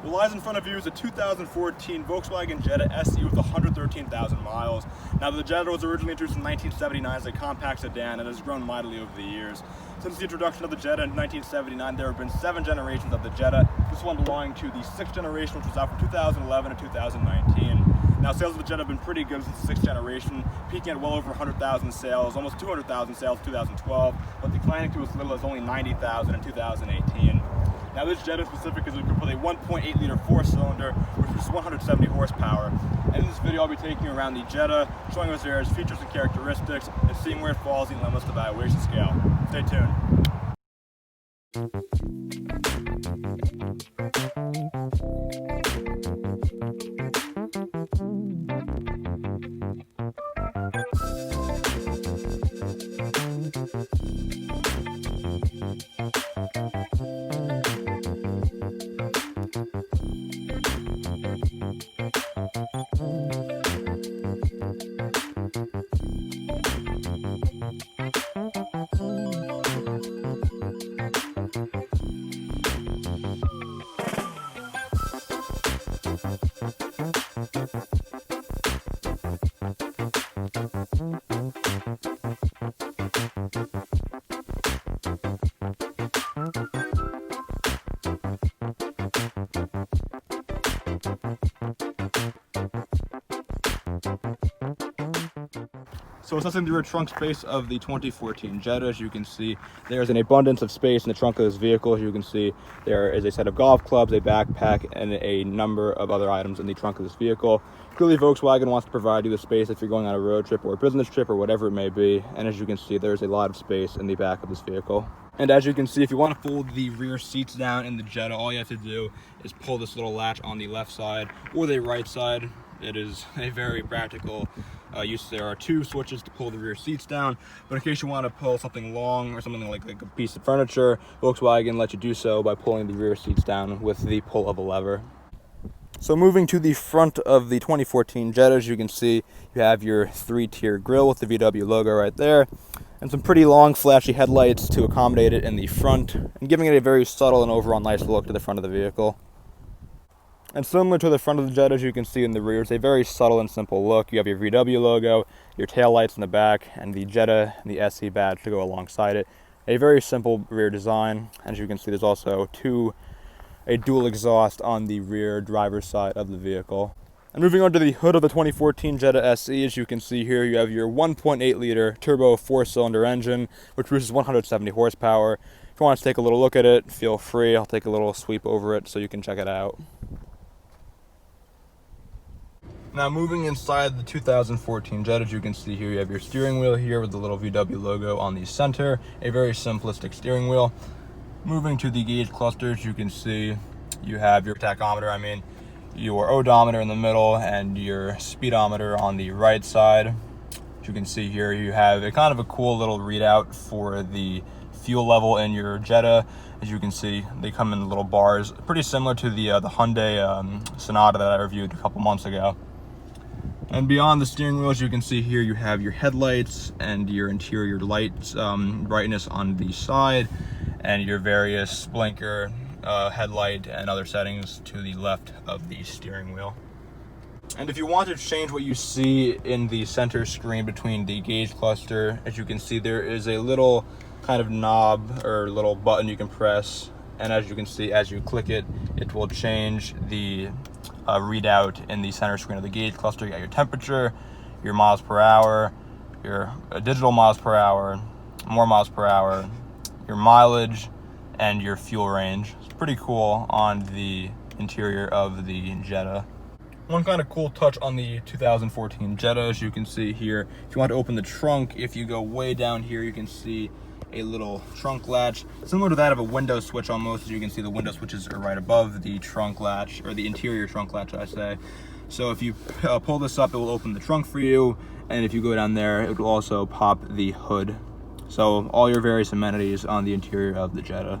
What lies in front of you is a 2014 Volkswagen Jetta SE with 113,000 miles. Now, the Jetta was originally introduced in 1979 as a compact sedan and has grown mightily over the years. Since the introduction of the Jetta in 1979, there have been 7 generations of the Jetta, this one belonging to the 6th generation, which was out from 2011 to 2019. Now, sales of the Jetta have been pretty good since the 6th generation, peaking at well over 100,000 sales, almost 200,000 sales in 2012, but declining to as little as only 90,000 in 2018. Now, this Jetta specific is equipped with a 1.8-liter 4-cylinder, which is 170 horsepower. And in this video, I'll be taking you around the Jetta, showing us various features and characteristics, and seeing where it falls in the limits evaluation scale. Stay tuned. So assessing the rear trunk space of the 2014 Jetta, as you can see, there's an abundance of space in the trunk of this vehicle. As you can see, there is a set of golf clubs, a backpack, and a number of other items in the trunk of this vehicle. Clearly, Volkswagen wants to provide you the space if you're going on a road trip or a business trip or whatever it may be. And as you can see, there's a lot of space in the back of this vehicle. And as you can see, if you want to fold the rear seats down in the Jetta, all you have to do is pull this little latch on the left side or the right side. It is a very practical use. There are 2 switches to pull the rear seats down, but in case you want to pull something long or something like a piece of furniture, Volkswagen lets you do so by pulling the rear seats down with the pull of a lever. So moving to the front of the 2014 Jetta, as you can see, you have your 3-tier grille with the VW logo right there, and some pretty long flashy headlights to accommodate it in the front, and giving it a very subtle and overall nice look to the front of the vehicle. And similar to the front of the Jetta, as you can see in the rear, it's a very subtle and simple look. You have your VW logo, your taillights in the back, and the Jetta and the SE badge to go alongside it. A very simple rear design. As you can see, there's also a dual exhaust on the rear driver's side of the vehicle. And moving on to the hood of the 2014 Jetta SE, as you can see here, you have your 1.8-liter turbo 4-cylinder engine, which produces 170 horsepower. If you want to take a little look at it, feel free. I'll take a little sweep over it so you can check it out. Now, moving inside the 2014 Jetta, as you can see here, you have your steering wheel here with the little VW logo on the center, a very simplistic steering wheel. Moving to the gauge clusters, you can see you have your tachometer, your odometer in the middle, and your speedometer on the right side. As you can see here, you have a kind of a cool little readout for the fuel level in your Jetta. As you can see, they come in little bars, pretty similar to the Hyundai Sonata that I reviewed a couple months ago. And beyond the steering wheel, as you can see here, you have your headlights and your interior lights brightness on the side, and your various blinker, headlight, and other settings to the left of the steering wheel. And if you want to change what you see in the center screen between the gauge cluster, as you can see, there is a little kind of knob or little button you can press, and as you can see, as you click it, it will change the readout in the center screen of the gauge cluster. You got your temperature, your miles per hour, your digital miles per hour, more miles per hour, your mileage, and your fuel range. It's pretty cool on the interior of the Jetta. One kind of cool touch on the 2014 Jetta, as you can see here, if you want to open the trunk, if you go way down here, you can see a little trunk latch, similar to that of a window switch almost. As you can see, the window switches are right above the trunk latch, or the interior trunk latch, I say. So if you pull this up, it will open the trunk for you, and if you go down there, it will also pop the hood. So all your various amenities on the interior of the Jetta.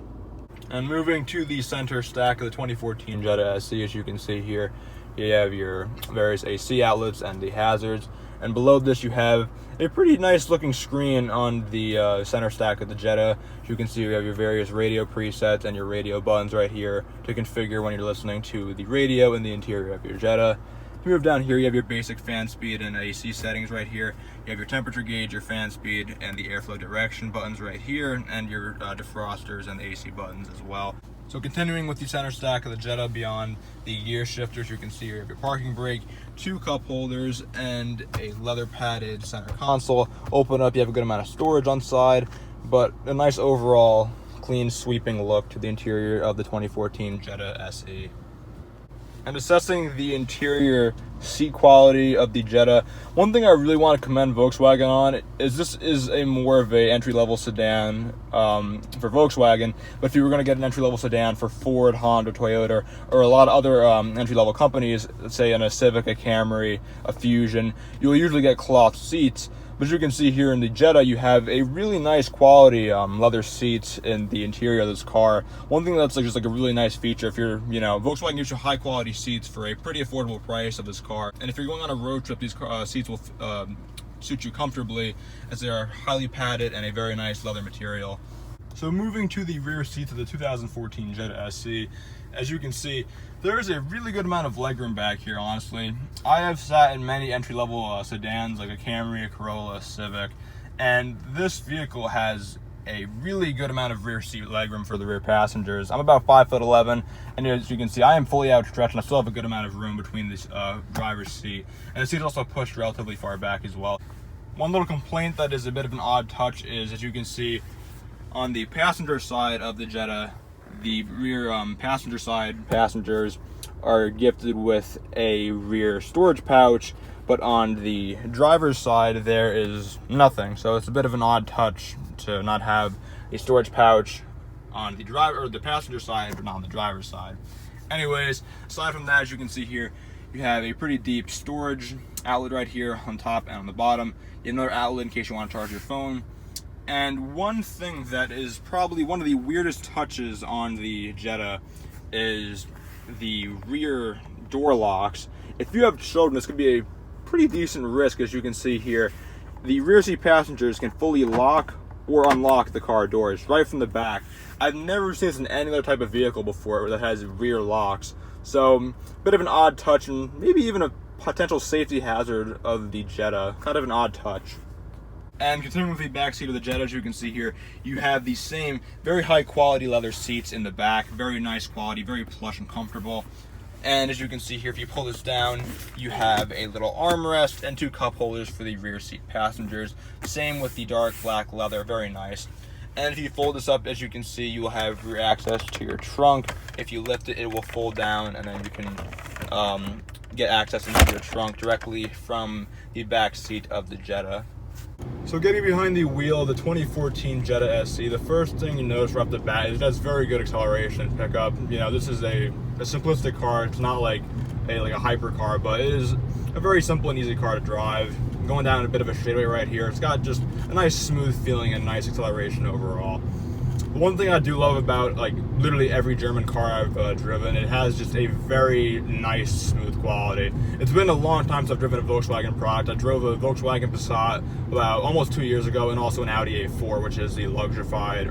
And moving to the center stack of the 2014 Jetta SE, as you can see here, you have your various AC outlets and the hazards. And below this you have a pretty nice looking screen on the center stack of the Jetta. As you can see, you have your various radio presets and your radio buttons right here to configure when you're listening to the radio in the interior of your Jetta. If you move down here, you have your basic fan speed and AC settings right here. You have your temperature gauge, your fan speed, and the airflow direction buttons right here, and your defrosters and the AC buttons as well. So continuing with the center stack of the Jetta, beyond the gear shifters, you can see you have your parking brake, 2 cup holders, and a leather padded center console. Open up, you have a good amount of storage on side, but a nice overall clean sweeping look to the interior of the 2014 Jetta SE. And assessing the interior seat quality of the Jetta, one thing I really want to commend Volkswagen on is this is a more of a entry-level sedan for Volkswagen. But if you were going to get an entry-level sedan for Ford, Honda, Toyota, or a lot of other entry-level companies, let's say in a Civic, a Camry, a Fusion, you'll usually get cloth seats. But as you can see here in the Jetta, you have a really nice quality leather seats in the interior of this car. One thing that's just like a really nice feature, if you're, Volkswagen gives you high quality seats for a pretty affordable price of this car. And if you're going on a road trip, these seats will suit you comfortably, as they are highly padded and a very nice leather material. So moving to the rear seats of the 2014 Jetta SE, as you can see, there is a really good amount of legroom back here, honestly. I have sat in many entry-level sedans like a Camry, a Corolla, a Civic, and this vehicle has a really good amount of rear seat legroom for the rear passengers. I'm about 5'11", and as you can see, I am fully outstretched, and I still have a good amount of room between this driver's seat. And the seat is also pushed relatively far back as well. One little complaint that is a bit of an odd touch is, as you can see, on the passenger side of the Jetta, the rear passenger side passengers are gifted with a rear storage pouch, but on the driver's side there is nothing. So it's a bit of an odd touch to not have a storage pouch on the driver or the passenger side, but not on the driver's side. Anyways, aside from that, as you can see here, you have a pretty deep storage outlet right here on top and on the bottom. You have another outlet in case you want to charge your phone. And one thing that is probably one of the weirdest touches on the Jetta is the rear door locks. If you have children, this could be a pretty decent risk. As you can see here, the rear seat passengers can fully lock or unlock the car doors right from the back. I've never seen this in any other type of vehicle before that has rear locks. So, bit of an odd touch, and maybe even a potential safety hazard of the Jetta. Kind of an odd touch. And continuing with the back seat of the Jetta, as you can see here, you have the same very high quality leather seats in the back. Very nice quality, very plush and comfortable. And as you can see here, if you pull this down, you have a little armrest and 2 cup holders for the rear seat passengers. Same with the dark black leather, very nice. And if you fold this up, as you can see, you will have rear access to your trunk. If you lift it, it will fold down, and then you can get access into your trunk directly from the back seat of the Jetta. So getting behind the wheel of the 2014 Jetta SE, the first thing you notice right off the bat is it has very good acceleration and pickup. This is a simplistic car. It's not like a hyper car, but it is a very simple and easy car to drive. Going down a bit of a straightaway right here, it's got just a nice smooth feeling and nice acceleration overall. One thing I do love about literally every German car I've driven, it has just a very nice smooth quality. It's been a long time since I've driven a Volkswagen product. I drove a Volkswagen Passat about almost 2 years ago, and also an Audi A4, which is the luxurified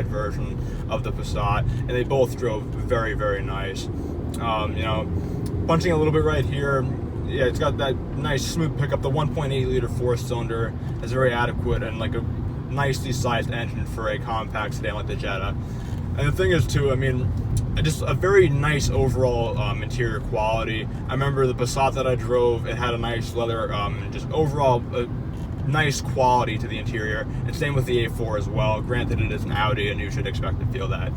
version of the Passat, and they both drove very, very nice. Punching a little bit right here, yeah, it's got that nice smooth pickup. The 1.8 liter 4-cylinder is very adequate and like a nicely sized engine for a compact sedan like the Jetta. And the thing is too, just a very nice overall interior quality. I remember the Passat that I drove, it had a nice leather, just overall nice quality to the interior, and same with the A4 as well. Granted, it is an Audi and you should expect to feel that.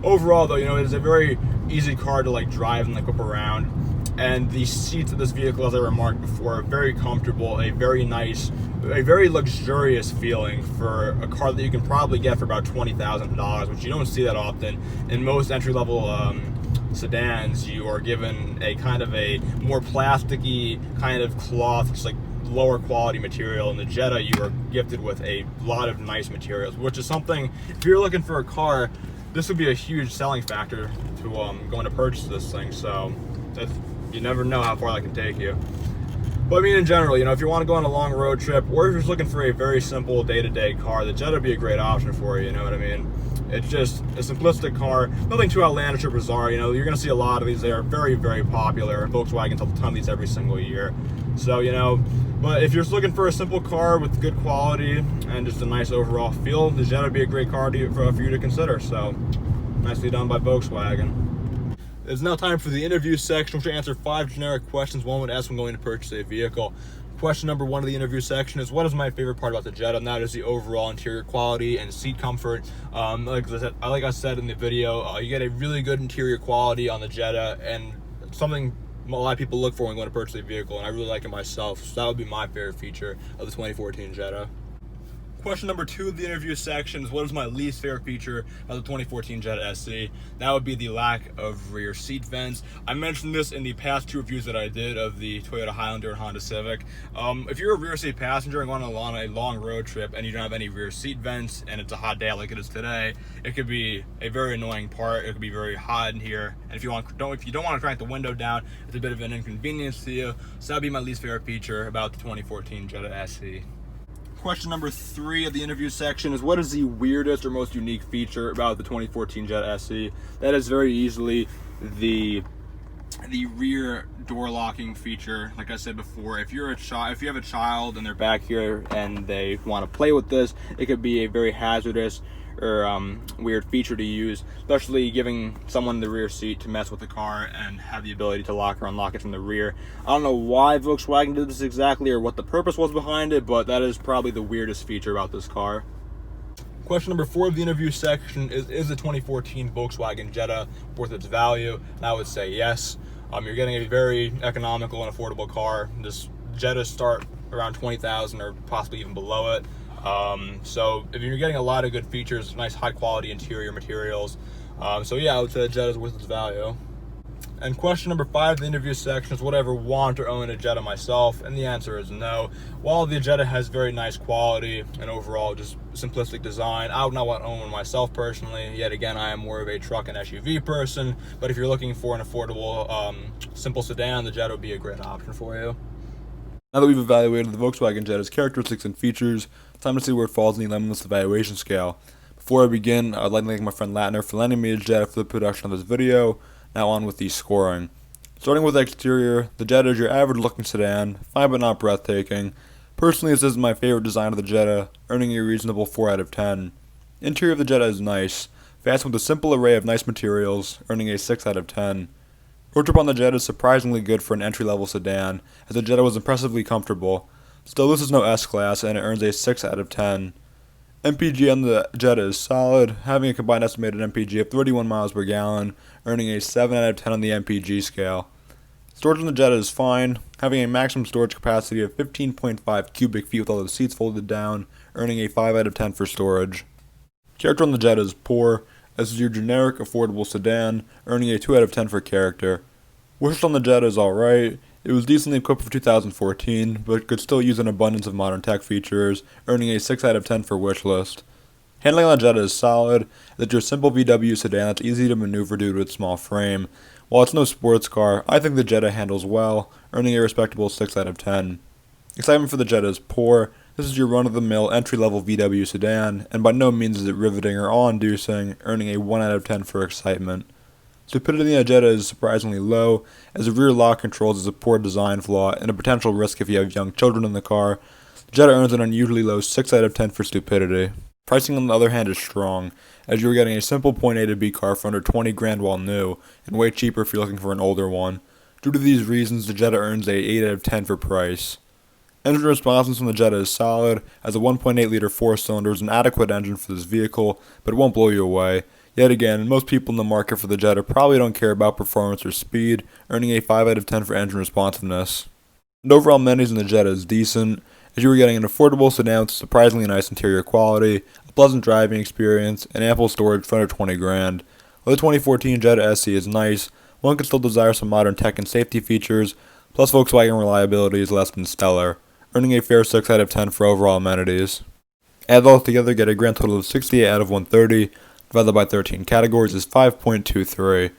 Overall though, it is a very easy car to drive and whip around. And the seats of this vehicle, as I remarked before, are very comfortable, a very nice, a very luxurious feeling for a car that you can probably get for about $20,000, which you don't see that often. In most entry-level sedans, you are given a kind of a more plasticky kind of cloth, just lower quality material. In the Jetta, you are gifted with a lot of nice materials, which is something, if you're looking for a car, this would be a huge selling factor to going to purchase this thing. So that's, you never know how far that can take you. But I mean, in general, you know, if you want to go on a long road trip, or if you're just looking for a very simple day-to-day car, the Jetta would be a great option for you, you know what I mean? It's just a simplistic car, nothing too outlandish or bizarre, you know, you're going to see a lot of these. They are very, very popular, and Volkswagen sells a ton of these every single year. So, you know, but if you're just looking for a simple car with good quality and just a nice overall feel, the Jetta would be a great car for you to consider. So, nicely done by Volkswagen. It's now time for the interview section, which will answer 5 generic questions one would ask when going to purchase a vehicle. Question number 1 of the interview section is, what is my favorite part about the Jetta? And that is the overall interior quality and seat comfort. Like I said in the video, you get a really good interior quality on the Jetta, and something a lot of people look for when going to purchase a vehicle, and I really like it myself. So that would be my favorite feature of the 2014 Jetta. Question number 2 of the interview section is, what is my least favorite feature of the 2014 Jetta SE? That would be the lack of rear seat vents. I mentioned this in the past 2 reviews that I did of the Toyota Highlander and Honda Civic. If you're a rear seat passenger and going on a long road trip and you don't have any rear seat vents and it's a hot day like it is today, it could be a very annoying part. It could be very hot in here, and if you don't want to crank the window down, it's a bit of an inconvenience to you. So that would be my least favorite feature about the 2014 Jetta SE. Question number 3 of the interview section is, what is the weirdest or most unique feature about the 2014 Jetta SE? That is very easily the rear door locking feature. Like I said before, if you have a child and they're back here and they want to play with this, it could be a very hazardous or weird feature to use, especially giving someone the rear seat to mess with the car and have the ability to lock or unlock it from the rear. I don't know why Volkswagen did this exactly or what the purpose was behind it, but that is probably the weirdest feature about this car. Question number 4 of the interview section is the 2014 Volkswagen Jetta worth its value? And I would say yes. You're getting a very economical and affordable car. This Jettas start around $20,000 or possibly even below it. So if you're getting a lot of good features, nice high quality interior materials, so yeah, I would say the Jetta is worth its value. And question number 5 of the interview section is, would I ever want or own a Jetta myself? And the answer is no. While the Jetta has very nice quality and overall just simplistic design, I would not want to own one myself personally. Yet again, I am more of a truck and SUV person, but if you're looking for an affordable, simple sedan, the Jetta would be a great option for you. Now that we've evaluated the Volkswagen Jetta's characteristics and features, it's time to see where it falls in the lemon list evaluation scale. Before I begin, I'd like to thank my friend Latner for lending me a Jetta for the production of this video. Now on with the scoring. Starting with the exterior, the Jetta is your average looking sedan, fine but not breathtaking. Personally, this is my favorite design of the Jetta, earning a reasonable 4 out of 10. Interior of the Jetta is nice, fast with a simple array of nice materials, earning a 6 out of 10. Road trip on the Jetta is surprisingly good for an entry-level sedan, as the Jetta was impressively comfortable. Still, this is no S-Class, and it earns a 6 out of 10. MPG on the Jetta is solid, having a combined estimated MPG of 31 miles per gallon, earning a 7 out of 10 on the MPG scale. Storage on the Jetta is fine, having a maximum storage capacity of 15.5 cubic feet with all the seats folded down, earning a 5 out of 10 for storage. Character on the Jetta is poor, as is your generic affordable sedan, earning a 2 out of 10 for character. Wishlist on the Jetta is alright. It was decently equipped for 2014, but could still use an abundance of modern tech features, earning a 6 out of 10 for wishlist. Handling on the Jetta is solid, as it's your simple VW sedan that's easy to maneuver due to its small frame. While it's no sports car, I think the Jetta handles well, earning a respectable 6 out of 10. Excitement for the Jetta is poor. This is your run-of-the-mill entry-level VW sedan, and by no means is it riveting or awe-inducing, earning a 1 out of 10 for excitement. Stupidity in the Jetta is surprisingly low, as the rear lock controls is a poor design flaw and a potential risk if you have young children in the car. The Jetta earns an unusually low 6 out of 10 for stupidity. Pricing on the other hand is strong, as you are getting a simple point A to B car for under 20 grand while new, and way cheaper if you're looking for an older one. Due to these reasons, the Jetta earns a 8 out of 10 for price. Engine responsiveness from the Jetta is solid, as a 1.8 liter 4-cylinder is an adequate engine for this vehicle, but it won't blow you away. Yet again, most people in the market for the Jetta probably don't care about performance or speed, earning a 5 out of 10 for engine responsiveness. And overall amenities in the Jetta is decent, as you are getting an affordable sedan with surprisingly nice interior quality, a pleasant driving experience, and ample storage for under 20 grand. While the 2014 Jetta SE is nice, one can still desire some modern tech and safety features, plus Volkswagen reliability is less than stellar, earning a fair 6 out of 10 for overall amenities. Add all together, get a grand total of 68 out of 130, divided by 13 categories is 5.23.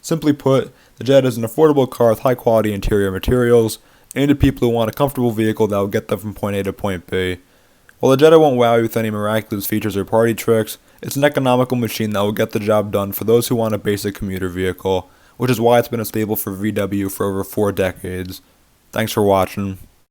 Simply put, the Jetta is an affordable car with high quality interior materials, and to people who want a comfortable vehicle that will get them from point A to point B. While the Jetta won't wow you with any miraculous features or party tricks, it's an economical machine that will get the job done for those who want a basic commuter vehicle, which is why it's been a staple for VW for over 4 decades. Thanks for watching.